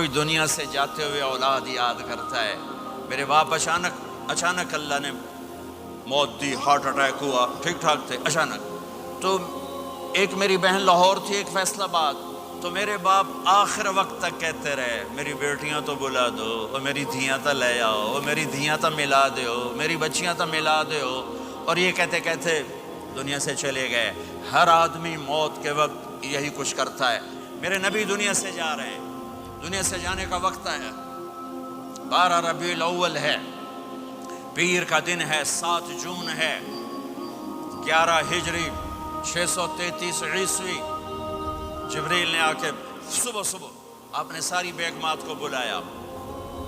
کوئی دنیا سے جاتے ہوئے اولاد یاد کرتا ہے. میرے باپ اچانک اللہ نے موت دی، ہارٹ اٹیک ہوا، ٹھیک ٹھاک تھے، اچانک. تو ایک میری بہن لاہور تھی، ایک فیصل آباد. تو میرے باپ آخر وقت تک کہتے رہے میری بیٹیاں تو بلا دو، اور میری دھیاں تو لے آؤ، اور میری دھیاں تو ملا دیو، میری بچیاں تو ملا دیو. اور یہ کہتے کہتے دنیا سے چلے گئے. ہر آدمی موت کے وقت یہی کچھ کرتا ہے. میرے نبی دنیا سے جا رہے ہیں، دنیا سے جانے کا وقت ہے. 12 ربیع الاول ہے، پیر کا دن ہے، 7 جون ہے، 11 ہجری 633 عیسوی. جبریل نے آ کے صبح آپ نے ساری بیگمات کو بلایا،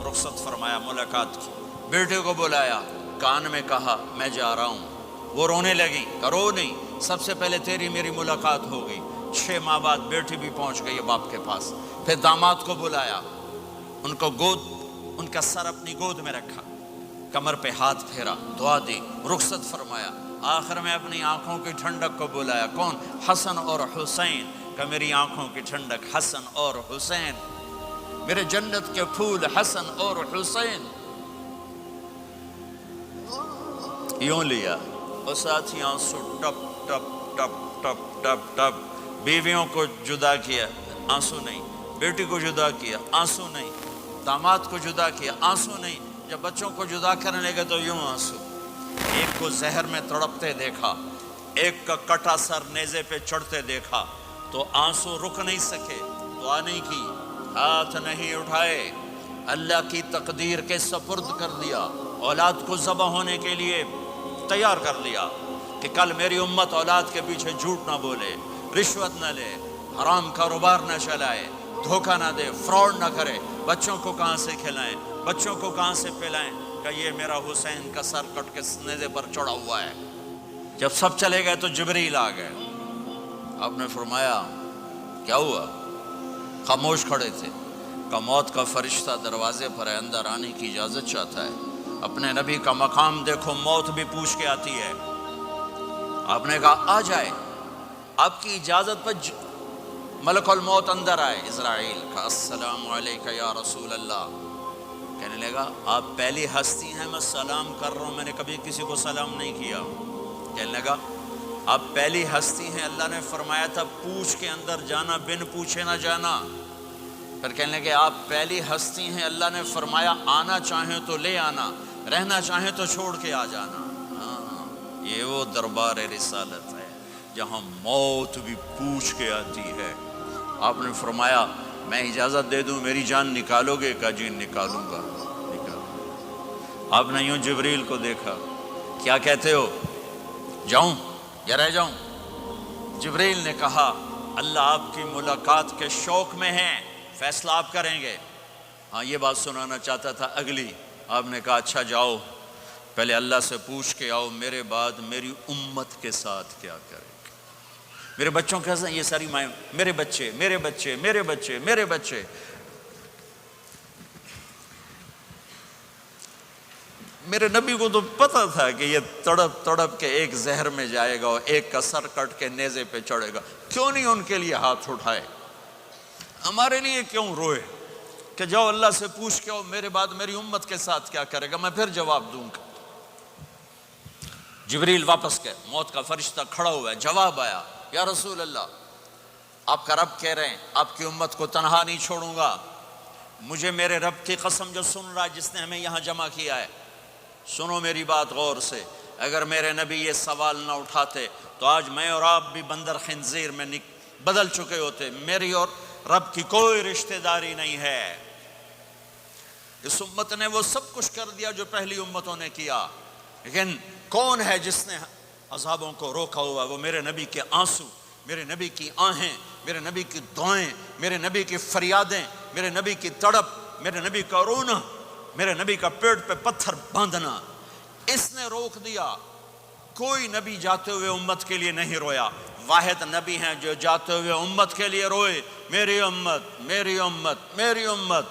رخصت فرمایا، ملاقات کی. بیٹے کو بلایا، کان میں کہا میں جا رہا ہوں. وہ رونے لگی، کرو نہیں، سب سے پہلے تیری میری ملاقات ہو گئی. 6 ماہ بعد بیٹی بھی پہنچ گئی باپ کے پاس. پھر داماد کو بلایا، ان کا سر اپنی گود میں رکھا، کمر پہ ہاتھ پھیرا، دعا دی، رخصت فرمایا. آخر میں اپنی آنکھوں کی ٹھنڈک کو بلایا. کون؟ حسن اور حسین. کہ میری آنکھوں کی ٹھنڈک حسن اور حسین، میرے جنت کے پھول حسن اور حسین. یوں لیا اور ساتھ ہی آنسو ٹپ ٹپ ٹپ ٹپ ٹپ ٹپ. بیویوں کو جدا کیا، آنسو نہیں. بیٹی کو جدا کیا، آنسو نہیں. داماد کو جدا کیا، آنسو نہیں. جب بچوں کو جدا کرنے لگے تو یوں آنسو. ایک کو زہر میں تڑپتے دیکھا، ایک کا کٹا سر نیزے پہ چڑھتے دیکھا تو آنسو رک نہیں سکے. دعا نہیں کی، ہاتھ نہیں اٹھائے، اللہ کی تقدیر کے سپرد کر دیا. اولاد کو ذبح ہونے کے لیے تیار کر لیا کہ کل میری امت اولاد کے پیچھے جھوٹ نہ بولے، رشوت نہ لے، حرام کاروبار نہ چلائے، دھوکہ نہ دے، فراڈ نہ کرے. بچوں کو کہاں سے کھلائیں، بچوں کو کہاں سے پلائیں؟ کہ یہ میرا حسین کا سر کٹ کے نیزے پر چڑھا ہوا ہے. جب سب چلے گئے تو جبریل آ گئے. آپ نے فرمایا کیا ہوا؟ خاموش کھڑے تھے. کہ موت کا فرشتہ دروازے پر ہے، اندر آنے کی اجازت چاہتا ہے. اپنے نبی کا مقام دیکھو، موت بھی پوچھ کے آتی ہے. آپ نے کہا آ جائے. آپ کی اجازت پر ملک الموت اندر آئے. اسرائیل کا السلام علیکہ یا رسول اللہ. کہنے لگا آپ پہلی ہستی ہیں، میں سلام کر رہا ہوں، میں نے کبھی کسی کو سلام نہیں کیا. کہنے لگا آپ پہلی ہستی ہیں، اللہ نے فرمایا تھا پوچھ کے اندر جانا، بن پوچھے نہ جانا. پھر کہنے لگے آپ پہلی ہستی ہیں، اللہ نے فرمایا آنا چاہیں تو لے آنا، رہنا چاہیں تو چھوڑ کے آ جانا. ہاں، یہ وہ دربار رسالت ہے جہاں موت بھی پوچھ کے آتی ہے. آپ نے فرمایا میں اجازت دے دوں میری جان نکالو گے؟ کہا جی نکالوں گا. آپ نے یوں جبریل کو دیکھا، کیا کہتے ہو، جاؤں یا رہ جاؤں؟ جبریل نے کہا اللہ آپ کی ملاقات کے شوق میں ہیں، فیصلہ آپ کریں گے. ہاں یہ بات سنانا چاہتا تھا اگلی. آپ نے کہا اچھا جاؤ، پہلے اللہ سے پوچھ کے آؤ میرے بعد میری امت کے ساتھ کیا کرے گا. میرے بچوں کے ساتھ یہ ساری مائیں، میرے بچے میرے بچے میرے بچے میرے بچے. میرے نبی کو تو پتہ تھا کہ یہ تڑپ تڑپ کے ایک زہر میں جائے گا اور ایک کا سر کٹ کے نیزے پہ چڑھے گا. کیوں نہیں ان کے لیے ہاتھ اٹھائے؟ ہمارے لیے کیوں روئے کہ جاؤ اللہ سے پوچھ کے آؤ میرے بعد میری امت کے ساتھ کیا کرے گا، میں پھر جواب دوں گا. جبریل واپس گئے، موت کا فرشتہ کھڑا ہوا ہے. جواب آیا یا رسول اللہ آپ کا رب کہہ رہے ہیں آپ کی امت کو تنہا نہیں چھوڑوں گا. مجھے میرے رب کی قسم جو سن رہا جس نے ہمیں یہاں جمع کیا ہے، سنو میری بات غور سے. اگر میرے نبی یہ سوال نہ اٹھاتے تو آج میں اور آپ بھی بندر خنزیر میں بدل چکے ہوتے. میری اور رب کی کوئی رشتہ داری نہیں ہے. اس امت نے وہ سب کچھ کر دیا جو پہلی امتوں نے کیا، لیکن کون ہے جس نے عذابوں کو روکا ہوا؟ وہ میرے نبی کے آنسو، میرے نبی کی آہیں، میرے نبی کی دعائیں، میرے نبی کی فریادیں، میرے نبی کی تڑپ، میرے نبی کا رونا، میرے نبی کا پیٹ پہ پتھر باندھنا. اس نے روک دیا. کوئی نبی جاتے ہوئے امت کے لیے نہیں رویا. واحد نبی ہیں جو جاتے ہوئے امت کے لیے روئے، میری امت میری امت میری امت.